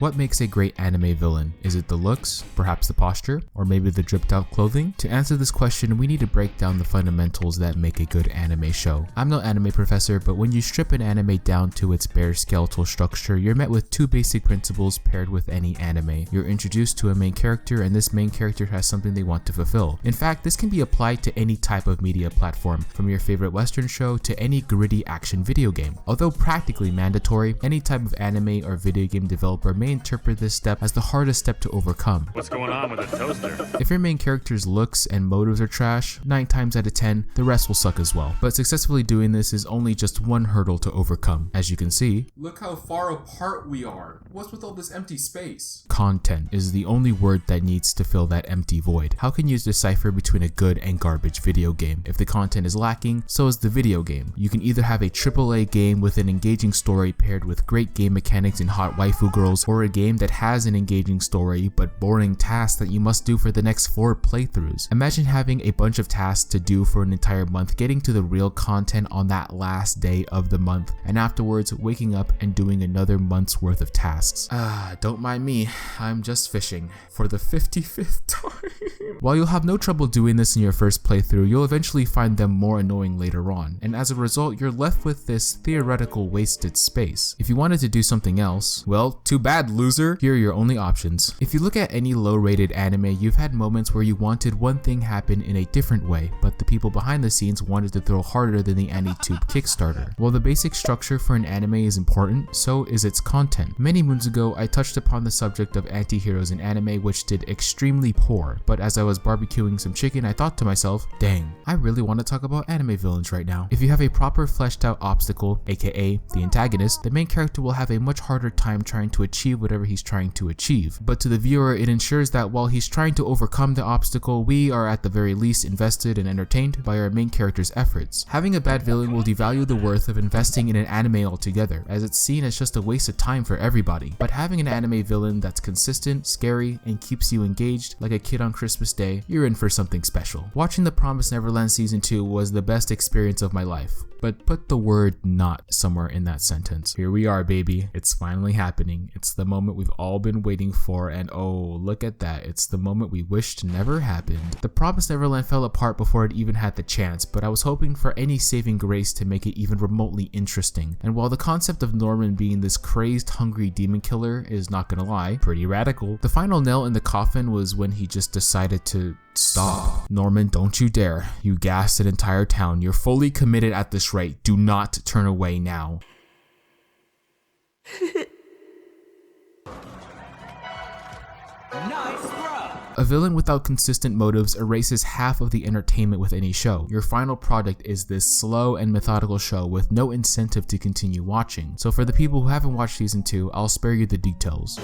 What makes a great anime villain? Is it the looks, perhaps the posture, or maybe the dripped out clothing? To answer this question, we need to break down the fundamentals that make a good anime show. I'm no anime professor, but when you strip an anime down to its bare skeletal structure, you're met with two basic principles paired with any anime. You're introduced to a main character, and this main character has something they want to fulfill. In fact, this can be applied to any type of media platform, from your favorite Western show to any gritty action video game. Although practically mandatory, any type of anime or video game developer may interpret this step as the hardest step to overcome. What's going on with a toaster? If your main character's looks and motives are trash, 9 times out of 10, the rest will suck as well. But successfully doing this is only just one hurdle to overcome. As you can see, look how far apart we are. What's with all this empty space? Content is the only word that needs to fill that empty void. How can you decipher between a good and garbage video game? If the content is lacking, so is the video game. You can either have a AAA game with an engaging story paired with great game mechanics and hot waifu girls, or a game that has an engaging story but boring tasks that you must do for the next 4 playthroughs. Imagine having a bunch of tasks to do for an entire month, getting to the real content on that last day of the month, and afterwards waking up and doing another month's worth of tasks. Don't mind me, I'm just fishing for the 55th time. While you'll have no trouble doing this in your first playthrough, you'll eventually find them more annoying later on, and as a result, you're left with this theoretical wasted space. If you wanted to do something else, well, too bad, loser. Here are your only options. If you look at any low-rated anime, you've had moments where you wanted one thing happen in a different way, but the people behind the scenes wanted to throw harder than the AniTube Kickstarter. While the basic structure for an anime is important, so is its content. Many moons ago, I touched upon the subject of anti-heroes in anime, which did extremely poor, but as I was barbecuing some chicken, I thought to myself, dang, I really want to talk about anime villains right now. If you have a proper fleshed out obstacle, aka the antagonist, the main character will have a much harder time trying to achieve whatever he's trying to achieve. But to the viewer, it ensures that while he's trying to overcome the obstacle, we are at the very least invested and entertained by our main character's efforts. Having a bad villain will devalue the worth of investing in an anime altogether, as it's seen as just a waste of time for everybody. But having an anime villain that's consistent, scary, and keeps you engaged like a kid on Christmas Day, you're in for something special. Watching The Promised Neverland Season 2 was the best experience of my life. But put the word "not" somewhere in that sentence. Here we are, baby. It's finally happening. It's the moment we've all been waiting for, and oh, look at that. It's the moment we wished never happened. The Promised Neverland fell apart before it even had the chance, but I was hoping for any saving grace to make it even remotely interesting. And while the concept of Norman being this crazed, hungry demon killer is, not gonna lie, pretty radical, the final nail in the coffin was when he just decided to stop. Norman, don't you dare. You gassed an entire town. You're fully committed at this rate. Do not turn away now. Nice throw! A villain without consistent motives erases half of the entertainment with any show. Your final product is this slow and methodical show with no incentive to continue watching. So for the people who haven't watched season 2, I'll spare you the details.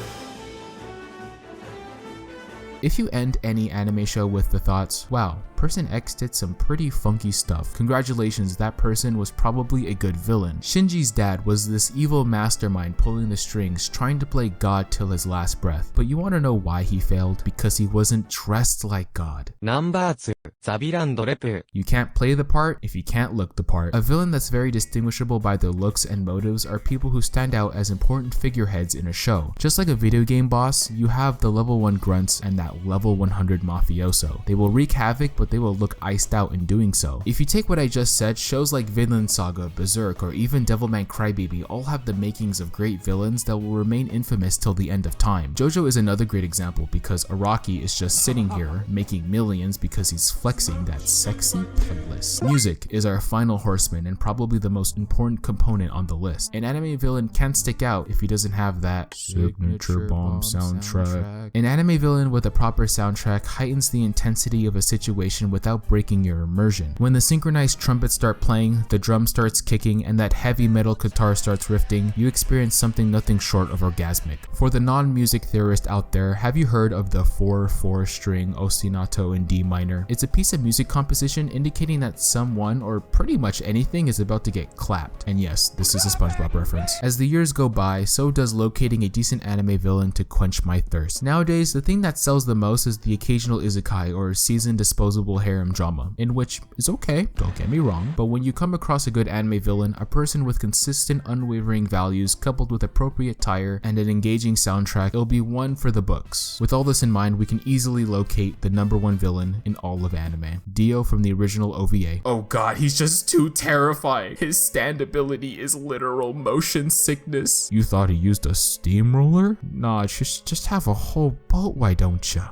If you end any anime show with the thoughts, wow, person X did some pretty funky stuff, congratulations, that person was probably a good villain. Shinji's dad was this evil mastermind pulling the strings, trying to play God till his last breath. But you want to know why he failed? Because he wasn't dressed like God. You can't play the part if you can't look the part. A villain that's very distinguishable by their looks and motives are people who stand out as important figureheads in a show. Just like a video game boss, you have the level 1 grunts and that level 100 mafioso. They will wreak havoc, but they will look iced out in doing so. If you take what I just said, shows like Vinland Saga, Berserk, or even Devilman Crybaby all have the makings of great villains that will remain infamous till the end of time. JoJo is another great example because Araki is just sitting here making millions because he's flexing that sexy playlist. Music is our final horseman and probably the most important component on the list. An anime villain can't stick out if he doesn't have that signature bomb soundtrack. An anime villain with a proper soundtrack heightens the intensity of a situation without breaking your immersion. When the synchronized trumpets start playing, the drum starts kicking, and that heavy metal guitar starts riffing, you experience something nothing short of orgasmic. For the non-music theorist out there, have you heard of the 4/4 string ostinato in D minor? It's a piece of music composition indicating that someone or pretty much anything is about to get clapped. And yes, this is a SpongeBob reference. As the years go by, so does locating a decent anime villain to quench my thirst. Nowadays, the thing that sells the most is the occasional isekai or seasoned disposable harem drama, in which is okay, don't get me wrong, but when you come across a good anime villain, a person with consistent unwavering values coupled with appropriate attire and an engaging soundtrack, it'll be one for the books. With all this in mind, we can easily locate the #1 villain in all of anime, Dio from the original OVA. Oh god, he's just too terrifying. His stand ability is literal motion sickness. You thought he used a steamroller? Nah, just have a whole boat, why don't ya?